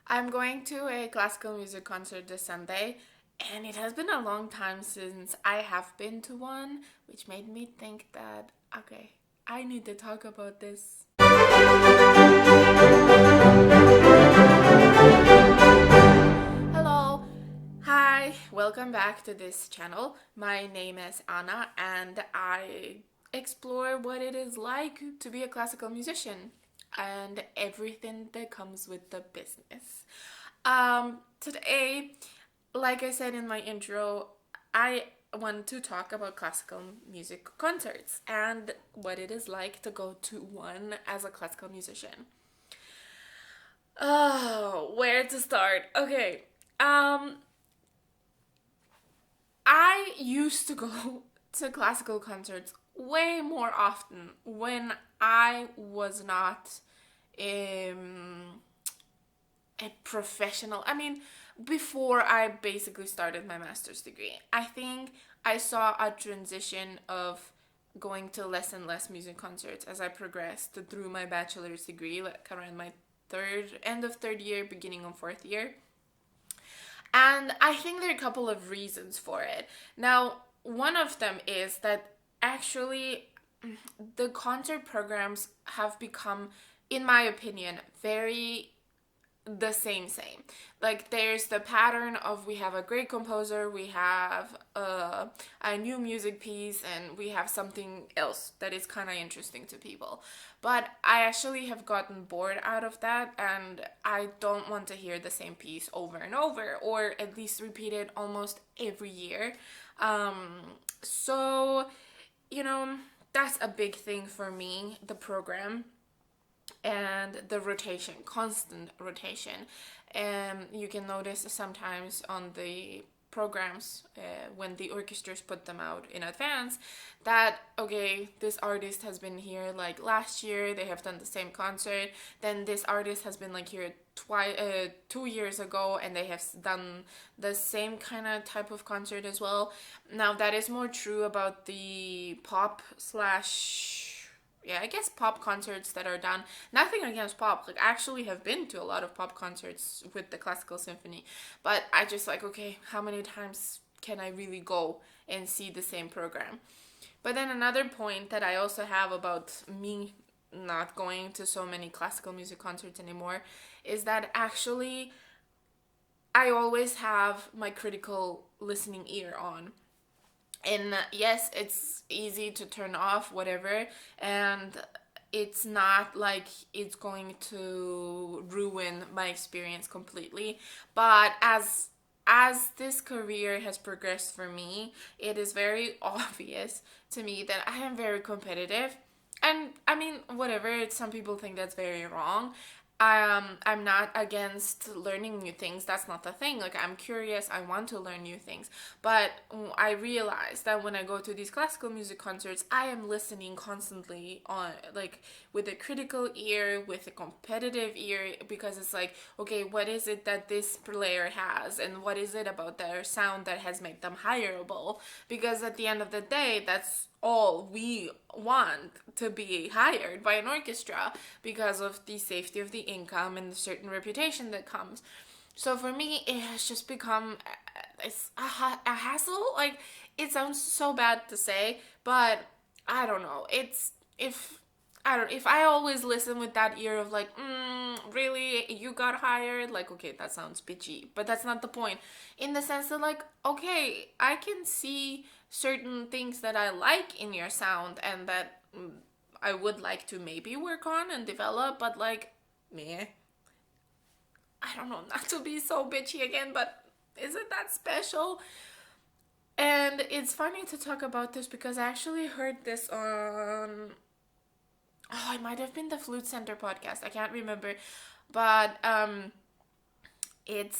I'm going to a classical music concert this Sunday, and it has been a long time since I have been to one, which made me think that, okay, I need to talk about this. Hello, hi, welcome back to this channel. My name is Anna, and I explore what it is like to be a classical musician and everything that comes with the business. Today, like I said in my intro, I want to talk about classical music concerts and what it is like to go to one as a classical musician. Oh, where to start? Okay. I used to go to classical concerts way more often when I was not um, a professional. I mean, before I basically started my master's degree, I think I saw a transition of going to less and less music concerts as I progressed through my bachelor's degree, like around my end of third year, beginning of fourth year. And I think there are a couple of reasons for it. Now, one of them is that actually the concert programs have become, in my opinion, very the same. Like there's the pattern of we have a great composer, we have a new music piece, and we have something else that is kind of interesting to people. But I actually have gotten bored out of that, and I don't want to hear the same piece over and over, or at least repeat it almost every year. So you know, that's a big thing for me, the program and the rotation, constant rotation. And you can notice sometimes on the programs when the orchestras put them out in advance that okay, this artist has been here like last year, they have done the same concert, then this artist has been like here 2 years ago and they have done the same kind of type of concert as well. Now that is more true about the pop slash, yeah, I guess pop concerts that are done. Nothing against pop. Like, I actually have been to a lot of pop concerts with the classical symphony. But I just like, okay, how many times can I really go and see the same program? But then another point that I also have about me not going to so many classical music concerts anymore is that actually I always have my critical listening ear on. And yes, it's easy to turn off whatever, and it's not like it's going to ruin my experience completely. But as this career has progressed for me, it is very obvious to me that I am very competitive. And I mean, whatever, some people think that's very wrong. I'm not against learning new things. That's not the thing. Like, I'm curious, I want to learn new things. But I realize that when I go to these classical music concerts, I am listening constantly on, like, with a critical ear, with a competitive ear, because it's like, okay, what is it that this player has, and what is it about their sound that has made them hireable? Because at the end of the day, that's all we want, to be hired by an orchestra because of the safety of the income and the certain reputation that comes. So for me, it has just become it's a hassle. Like, it sounds so bad to say, but I don't know. It's if I always listen with that ear of like, really, you got hired? Like, okay, that sounds bitchy, but that's not the point. In the sense that, like, okay, I can see certain things that I like in your sound and that I would like to maybe work on and develop, but like, meh. I don't know, not to be so bitchy again, but is it that special? And it's funny to talk about this because I actually heard this on, oh, it might have been the Flute Center podcast. I can't remember, but it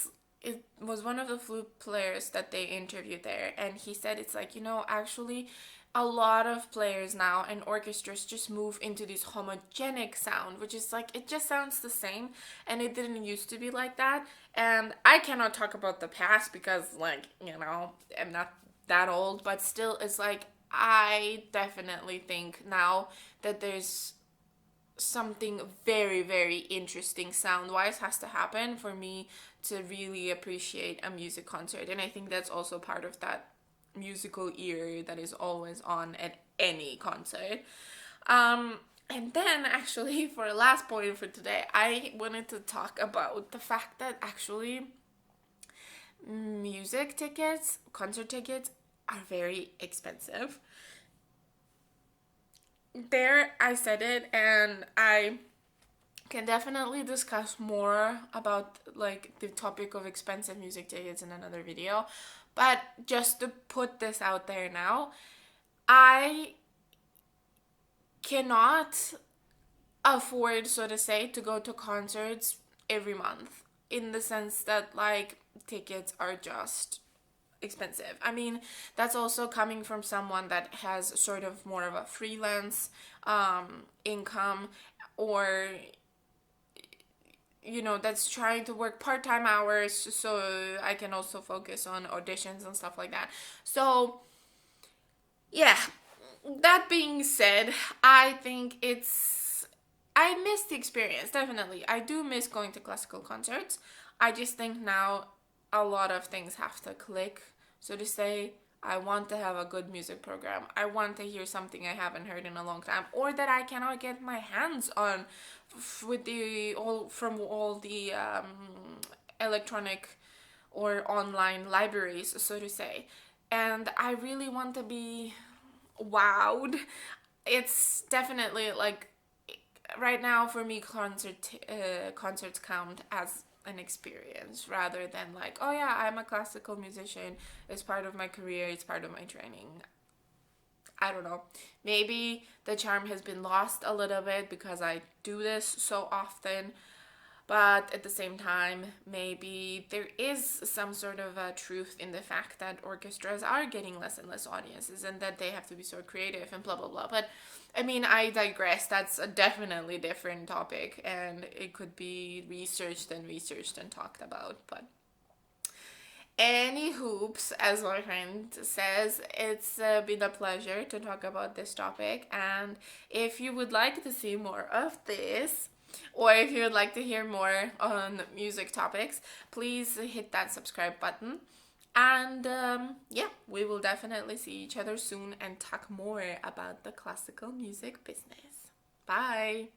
was one of the flute players that they interviewed there, and he said it's like, actually a lot of players now and orchestras just move into this homogenic sound, which is like, it just sounds the same, and it didn't used to be like that. And I cannot talk about the past because, like, I'm not that old, but still, it's like, I definitely think now that there's something very, very interesting sound wise has to happen for me to really appreciate a music concert. And I think that's also part of that musical ear that is always on at any concert. And then, actually, for a last point for today, I wanted to talk about the fact that actually music tickets, concert tickets, are very expensive. There, I said it, and I can definitely discuss more about like the topic of expensive music tickets in another video. But just to put this out there now, I cannot afford, so to say, to go to concerts every month, in the sense that like tickets are just expensive. I mean, that's also coming from someone that has sort of more of a freelance income, or that's trying to work part-time hours so I can also focus on auditions and stuff like that. So yeah, that being said, I think I miss the experience, definitely. I do miss going to classical concerts. I just think now a lot of things have to click, so to say. I want to have a good music program. I want to hear something I haven't heard in a long time, or that I cannot get my hands on with all the electronic or online libraries, so to say. And I really want to be wowed. It's definitely like right now for me, concerts count as an experience rather than like, oh yeah, I'm a classical musician, it's part of my career, it's part of my training. I don't know, maybe the charm has been lost a little bit because I do this so often. But at the same time, maybe there is some sort of a truth in the fact that orchestras are getting less and less audiences, and that they have to be so creative and blah blah blah. But I mean, I digress. That's a definitely different topic, and it could be researched and talked about. But any hoops, as my friend says, it's been a pleasure to talk about this topic. And if you would like to see more of this, or if you would like to hear more on music topics, please hit that subscribe button. And yeah, we will definitely see each other soon and talk more about the classical music business. Bye!